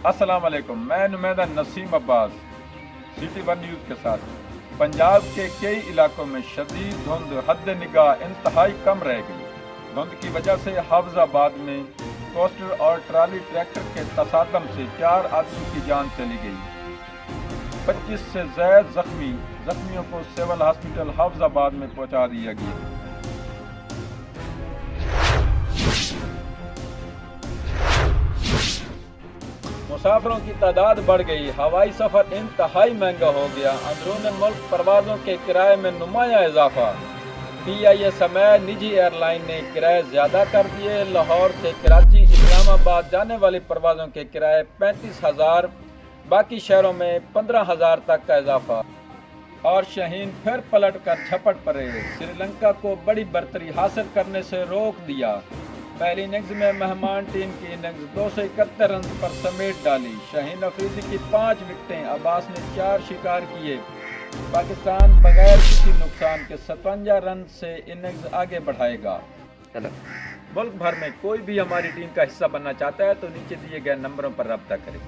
अस्सलाम वालेकुम। मैं नुमाइंदा Naseem Abbas city one news के साथ। पंजाब के कई इलाकों में शदीद धुंध हद निगाह इंतहाई कम रह गई। धुंध की वजह से हाफिजाबाद में कोस्टर और ट्राली ट्रैक्टर के तसादम से 4 आदमी की जान चली गई। 25 से ज़्यादा जख्मियों को सिविल हॉस्पिटल हाफिजाबाद में पहुंचा दिया गया। मुसाफिरों की तादाद बढ़ गई, हवाई सफ़र इंतहाई महंगा हो गया। अंदरून मुल्क परवाज़ों के किराए में नुमाया इजाफा। PIA समेत निजी एयरलाइन ने किराए ज़्यादा कर दिए। लाहौर से कराची इस्लामाबाद जाने वाली परवाज़ों के किराए 35,000, बाकी शहरों में 15,000 तक का इजाफा। और शाहीन फिर पलट कर झपट पड़े। श्रीलंका को बड़ी बरतरी हासिल करने से रोक दिया। पहली इनिंग्स में मेहमान टीम की इनिंग्स 271 रन पर समेट डाली। शाहीन अफरीदी की 5 विकेटें, अब्बास ने 4 शिकार किए। पाकिस्तान बगैर किसी नुकसान के 57 रन से इनिंग्स आगे बढ़ाएगा। मुल्क भर में कोई भी हमारी टीम का हिस्सा बनना चाहता है तो नीचे दिए गए नंबरों पर रब्ता करें।